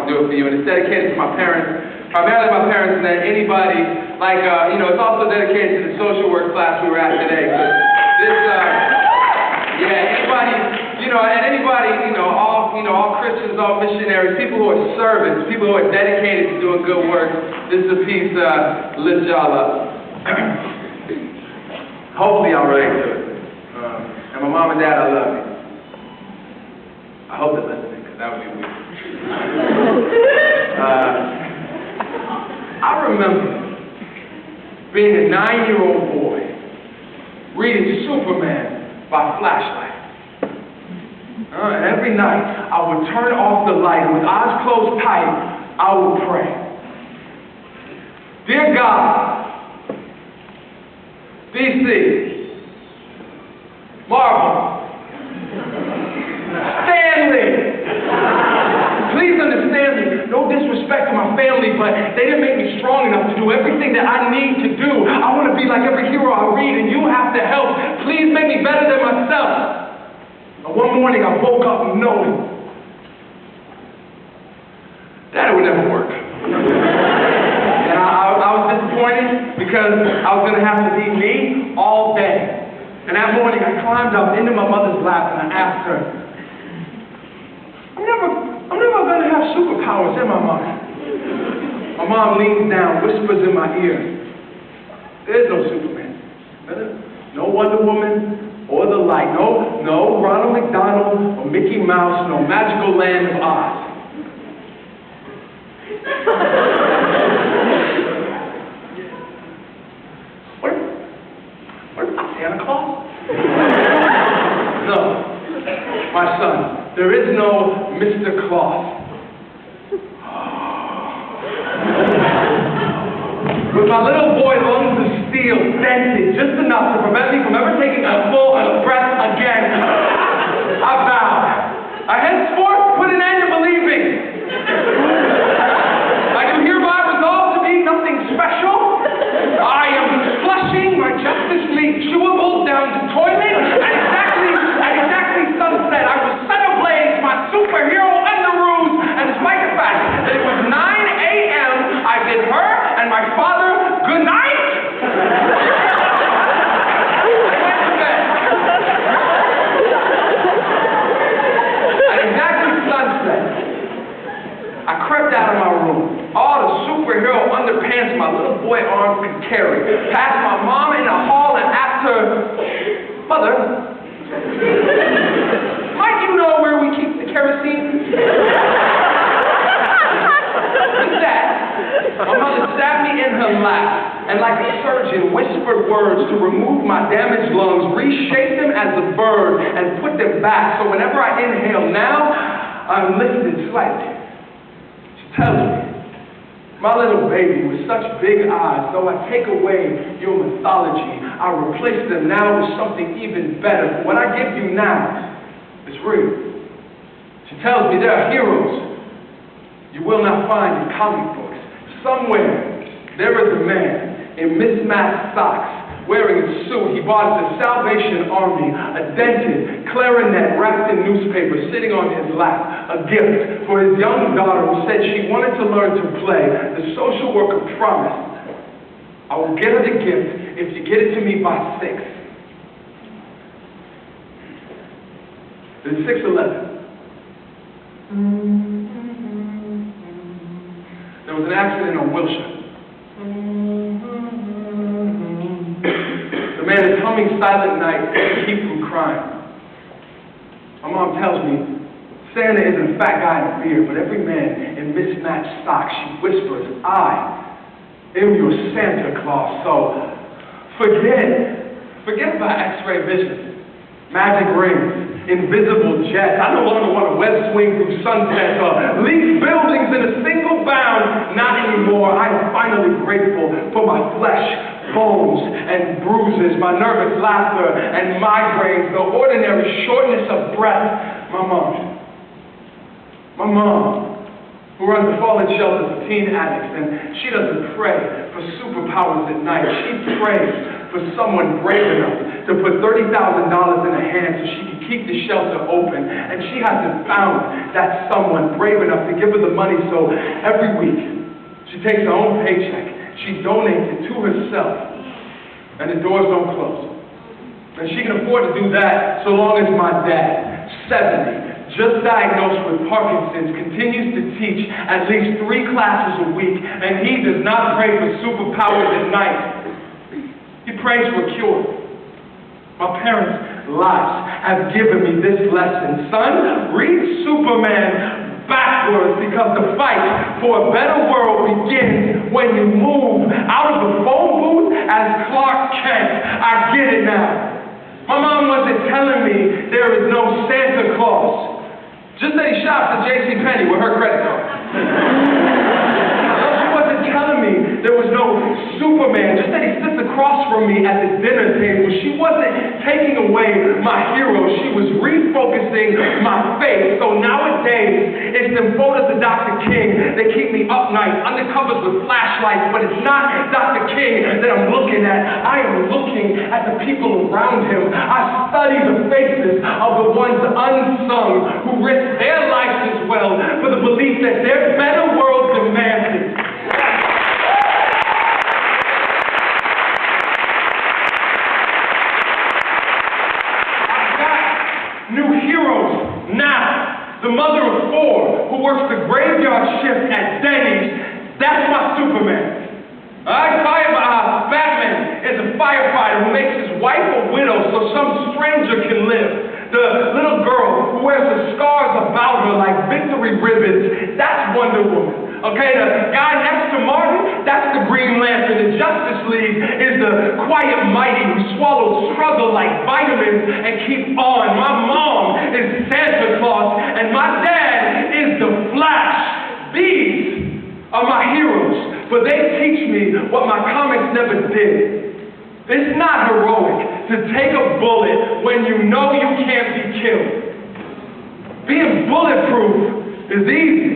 want to do it for you. And it's dedicated to my parents, primarily my parents, and then anybody, like, it's also dedicated to the social work class we were at today. Anybody, and anybody, all Christians, all missionaries, people who are servants, people who are dedicated to doing good work, this is a piece lifts y'all up. Hopefully y'all relate to it. And my mom and dad, I love you. I hope they're listening, because that would be weird. I remember being a 9-year-old boy reading Superman by flashlight. And every night I would turn off the light and with eyes closed tight, I would pray. Dear God, DC, Marvel, Stanley, please understand me. No disrespect to my family, but they didn't make me strong enough to do everything that I need to do. I want to be like every hero I read, and you have to help. Please make me better than myself. And one morning I woke up knowing that it would never work. And I was disappointed because I was going to have to be me all day. And that morning I climbed up into my mother's lap and I asked her, I'm never going to have superpowers, am I, Mom? My mom leans down, whispers in my ear, there's no Superman. No Wonder Woman or the light. No Ronald McDonald or Mickey Mouse, no magical land of Oz. What about Santa Claus? No, my son, there is no Mr. Claus. With my little boy lungs of steel dented just enough to prevent me from ever taking a full breath again, I vowed. I henceforth put an end to believing. I do hereby resolve to be nothing special. I am flushing my Justice League chewables down the toilet at exactly sunset. I will set ablaze my superhero underoos, and despite the fact that it was 9 a.m., I bid her and my father good night. I went to bed. At exactly sunset, I crept out of my room. All the superhero underpants my little boy arms could carry. Passed my mom in the hall and asked her, Mother, might you know where we keep the kerosene? Instead, my mother sat me in her lap and like a surgeon whispered words to remove my damaged lungs, reshape them as a bird, and put them back so whenever I inhale now, I'm lifted slightly. She tells me, my little baby with such big eyes, though I take away your mythology, I replace them now with something even better. What I give you now is real. She tells me there are heroes you will not find in comic books. Somewhere, there is a man in mismatched socks, wearing a suit he bought at the Salvation Army, a dented clarinet wrapped in newspaper sitting on his lap, a gift for his young daughter who said she wanted to learn to play. The social worker promised, I will get her the gift if you get it to me by 6. It's 6:11. There was an accident on Wilshire. The man is humming Silent Night to keep from crying. My mom tells me Santa isn't a fat guy in a beard, but every man in mismatched socks, she whispers, I am your Santa Claus. So forget about X-ray vision, magic rings, invisible jets. I no longer want to web swing through sunsets or leap buildings in a single bound. Not anymore. I am finally grateful for my flesh, bones, and bruises, my nervous laughter and migraines, the ordinary shortness of breath. My mom, who runs the fallen shelter for teen addicts, and she doesn't pray for superpowers at night. She prays for someone brave enough to put $30,000 in her hand so she can keep the shelter open. And she hasn't found that someone brave enough to give her the money, so every week she takes her own paycheck, she donates it to herself, and the doors don't close. And she can afford to do that so long as my dad, 70, just diagnosed with Parkinson's, continues to teach at least 3 classes a week, and he does not pray for superpowers at night. He prays for a cure. My parents' lives have given me this lesson. Son, read Superman backwards, because the fight for a better world begins when you move out of the phone booth as Clark Kent. I get it now. My mom wasn't telling me there is no Santa Claus. Just that he shops at JCPenney with her credit card. No, she wasn't telling me there was no Superman. Just that he sits across from me at the dinner table. She wasn't taking away my hero. She was refocusing my faith. So nowadays, it's them photos of Dr. King that keep me up nights, undercovers with flashlights. But it's not Dr. King that I'm looking at. I am looking at the people around him. I study the faces of the ones unsung who risk their lives as well for the belief that their better world demands it. I've got new heroes now. The mother of 4 who works the graveyard shift at Denny's. That's my Superman. Batman is a firefighter who makes his wife a widow so some stranger can live. The little girl who wears the scars about her like victory ribbons, that's Wonder Woman. Okay, the guy next to Martin, that's the Green Lantern. The Justice League is the quiet mighty who swallows struggle like vitamins and keep on. My mom is Santa Claus, and my dad is the Flash. These are my heroes, for they teach me what my comics never did. It's not heroic to take a bullet when you know you can't be killed. Being bulletproof is easy.